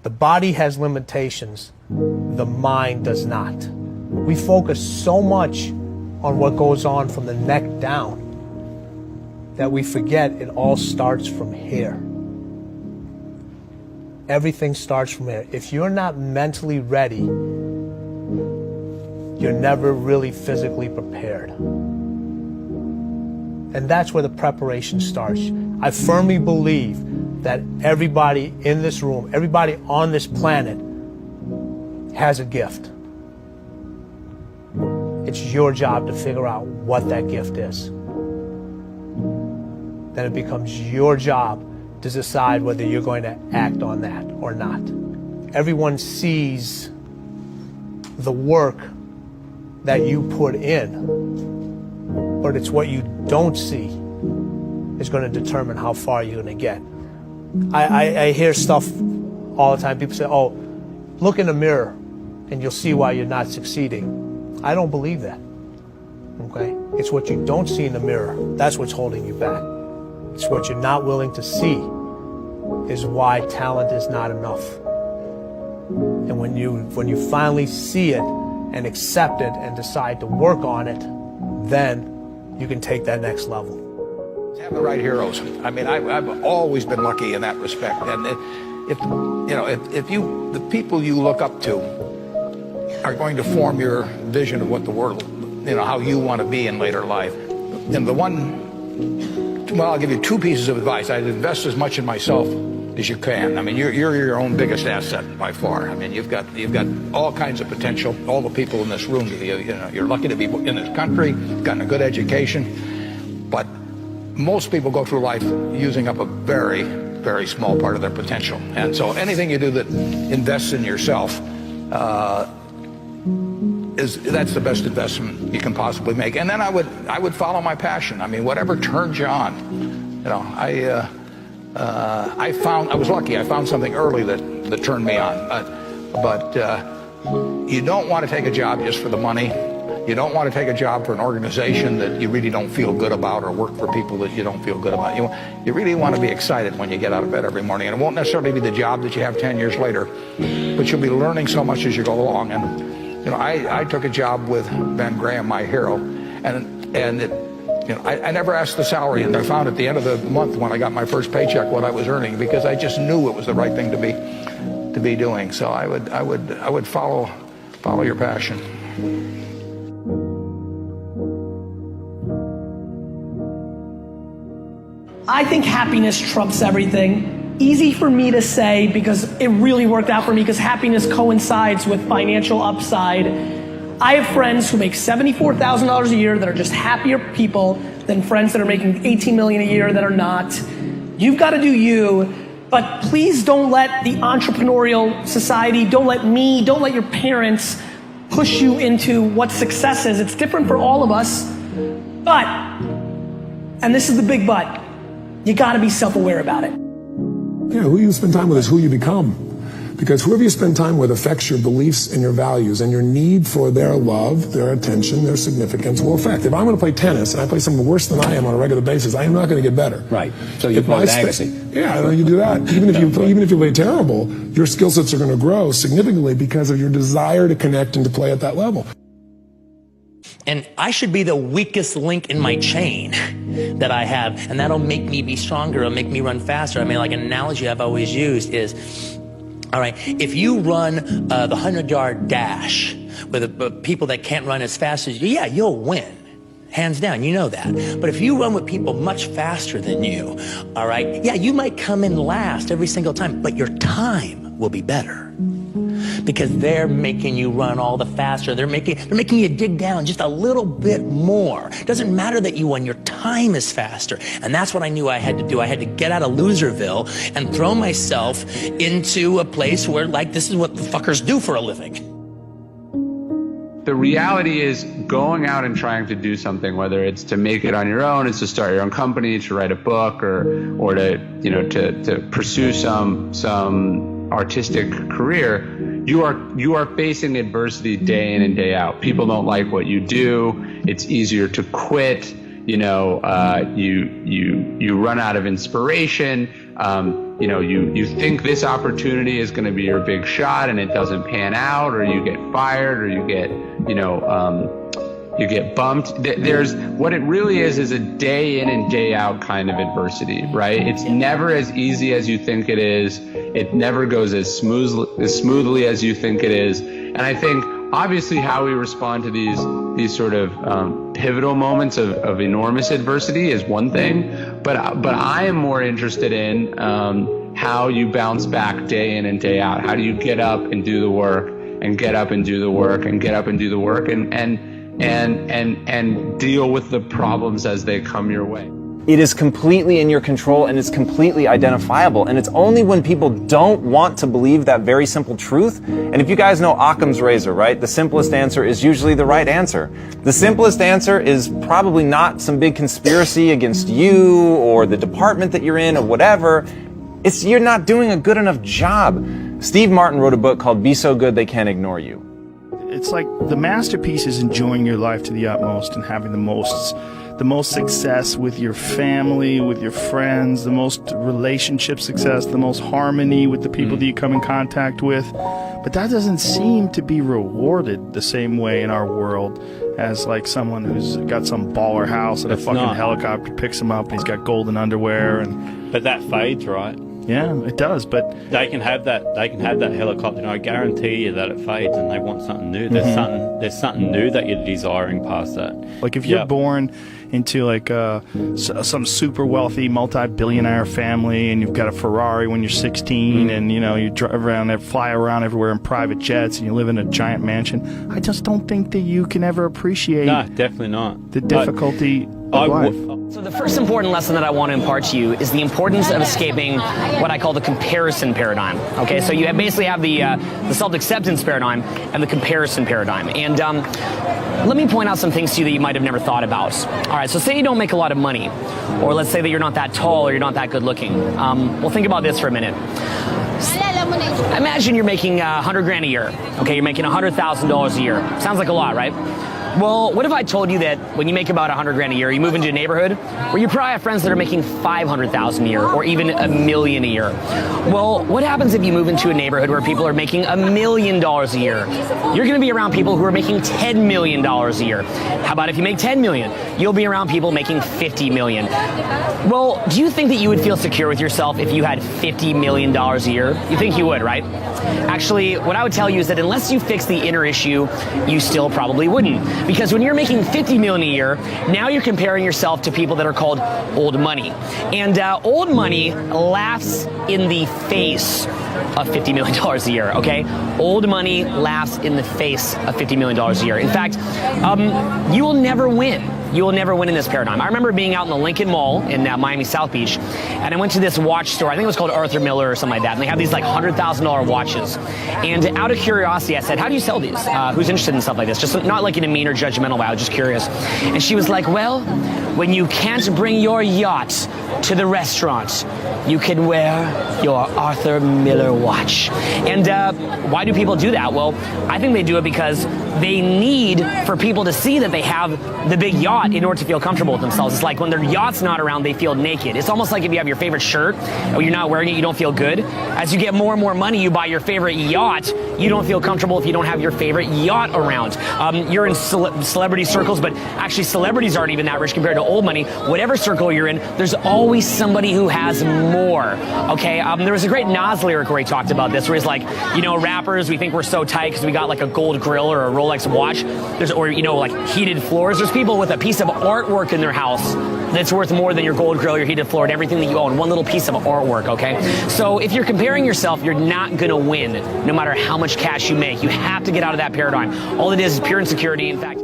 The body has limitations, the mind does not. We focus so much on what goes on from the neck down that we forget it all starts from here. Everything starts from here. If you're not mentally ready, you're never really physically prepared. And that's where the preparation starts. I firmly believe that everybody in this room, everybody on this planet has a gift. It's your job to figure out what that gift is. Then it becomes your job to decide whether you're going to act on that or not. Everyone sees the work that you put in, but it's what you don't see is going to determine how far you're going to get. I hear stuff all the time. People say, oh, look in the mirror and you'll see why you're not succeeding. I don't believe that, okay? It's what you don't see in the mirror. That's what's holding you back. It's what you're not willing to see is why talent is not enough. And when you finally see it and accept it and decide to work on it, then you can take that next level. Have the right heroes. I mean, I've always been lucky in that respect. And if the people you look up to are going to form your vision of what the world, how you want to be in later life, then I'll give you two pieces of advice. I'd invest as much in myself as you can. I mean, you're your own biggest asset by far. I mean, you've got all kinds of potential. All the people in this room, you're lucky to be in this country, gotten a good education, but most people go through life using up a very, very small part of their potential. And so anything you do that invests in yourself, that's the best investment you can possibly make. And then I would follow my passion. I mean, whatever turns you on. I was lucky. I found something early that turned me on. But you don't want to take a job just for the money. You don't want to take a job for an organization that you really don't feel good about, or work for people that you don't feel good about. You really want to be excited when you get out of bed every morning. And it won't necessarily be the job that you have 10 years later, but you'll be learning so much as you go along. And I took a job with Ben Graham, my hero, and I never asked the salary, and I found at the end of the month when I got my first paycheck what I was earning, because I just knew it was the right thing to be doing. So I would follow your passion. I think happiness trumps everything. Easy for me to say because it really worked out for me, because happiness coincides with financial upside. I have friends who make $74,000 a year that are just happier people than friends that are making $18 million a year that are not. You've got to do you, but please don't let the entrepreneurial society, don't let your parents push you into what success is. It's different for all of us, but, and this is the big but, you gotta be self-aware about it. Yeah, who you spend time with is who you become. Because whoever you spend time with affects your beliefs and your values, and your need for their love, their attention, their significance will affect. If I'm going to play tennis and I play someone worse than I am on a regular basis, I am not going to get better. Right. So you play legacy. Yeah, you do that. Even if you play terrible, your skill sets are going to grow significantly because of your desire to connect and to play at that level. And I should be the weakest link in my chain that I have, and that'll make me be stronger. It'll make me run faster. I mean, like an analogy I've always used is, all right, if you run the 100-yard dash with people that can't run as fast as you, yeah, you'll win. Hands down, you know that. But if you run with people much faster than you, all right, yeah, you might come in last every single time, but your time will be better. Because they're making you run all the faster. They're making you dig down just a little bit more. It doesn't matter that you won, your time is faster. And that's what I knew I had to do. I had to get out of Loserville and throw myself into a place where, like, this is what the fuckers do for a living. The reality is going out and trying to do something, whether it's to make it on your own, it's to start your own company, to write a book, or to pursue some artistic career, you are facing adversity day in and day out. People don't like what you do. It's easier to quit. You run out of inspiration. you know, you think this opportunity is going to be your big shot and it doesn't pan out, or you get fired, or you get, you get bumped. There's what it really is a day in and day out kind of adversity, right? It's never as easy as you think it is. It never goes as smoothly as you think it is. And I think obviously how we respond to these sort of pivotal moments of enormous adversity is one thing, but I am more interested in how you bounce back day in and day out. How do you get up and do the work, and get up and do the work, and get up and do the work, and deal with the problems as they come your way. It is completely in your control, and it's completely identifiable. And it's only when people don't want to believe that very simple truth. And if you guys know Occam's razor, right? The simplest answer is usually the right answer. The simplest answer is probably not some big conspiracy against you or the department that you're in or whatever. It's you're not doing a good enough job. Steve Martin wrote a book called Be So Good They Can't Ignore You. It's like the masterpiece is enjoying your life to the utmost and having the most success with your family, with your friends, the most relationship success, the most harmony with the people that you come in contact with. But that doesn't seem to be rewarded the same way in our world as like someone who's got some baller house and a fucking helicopter picks him up and he's got golden underwear But that fades, right? Yeah, it does, but they can have that helicopter, and I guarantee you that it fades and they want something new. There's something new that you're desiring past that. Like if you're born into like some super wealthy multi-billionaire family and you've got a Ferrari when you're 16 and you know you drive around there, fly around everywhere in private jets and you live in a giant mansion, I just don't think that you can ever appreciate definitely not the difficulty of life. So the first important lesson that I want to impart to you is the importance of escaping what I call the comparison paradigm. Okay, so you basically have the self-acceptance paradigm and the comparison paradigm. And let me point out some things to you that you might have never thought about. All right, so say you don't make a lot of money, or let's say that you're not that tall or you're not that good looking. Well, think about this for a minute. Imagine you're making 100 grand a year. Okay, you're making $100,000 a year. Sounds like a lot, right? Well, what if I told you that when you make about 100 grand a year, you move into a neighborhood where you probably have friends that are making 500,000 a year or even $1 million a year? Well, what happens if you move into a neighborhood where people are making $1 million a year? You're going to be around people who are making $10 million a year. How about if you make 10 million? You'll be around people making 50 million. Well, do you think that you would feel secure with yourself if you had $50 million a year? You think you would, right? Actually, what I would tell you is that unless you fix the inner issue, you still probably wouldn't. Because when you're making 50 million a year, now you're comparing yourself to people that are called old money. And old money laughs in the face of $50 million a year, okay? Old money laughs in the face of $50 million a year. In fact, you will never win. You will never win in this paradigm. I remember being out in the Lincoln Mall in Miami South Beach, and I went to this watch store. I think it was called Arthur Miller or something like that, and they have these like $100,000 watches. And out of curiosity, I said, how do you sell these? Who's interested in stuff like this? Just not like in a mean or judgmental way, I was just curious. And she was like, well, when you can't bring your yacht to the restaurant, you can wear your Arthur Miller watch. And why do people do that? Well, I think they do it because they need for people to see that they have the big yacht in order to feel comfortable with themselves. It's like when their yacht's not around, they feel naked. It's almost like if you have your favorite shirt or you're not wearing it, you don't feel good. As you get more and more money, you buy your favorite yacht. You don't feel comfortable if you don't have your favorite yacht around. You're in celebrity circles, but actually celebrities aren't even that rich compared to old money. Whatever circle you're in, there's always somebody who has more, okay? There was a great Nas lyric where he talked about this, where he's like, you know, rappers, we think we're so tight because we got like a gold grill or a Rolex watch, or, you know, like heated floors. There's people with a piece of artwork in their house that's worth more than your gold grill, your heated floor, and everything that you own. One little piece of artwork, okay? So if you're comparing yourself, you're not gonna win, no matter how much cash you make. You have to get out of that paradigm. All it is pure insecurity. In fact,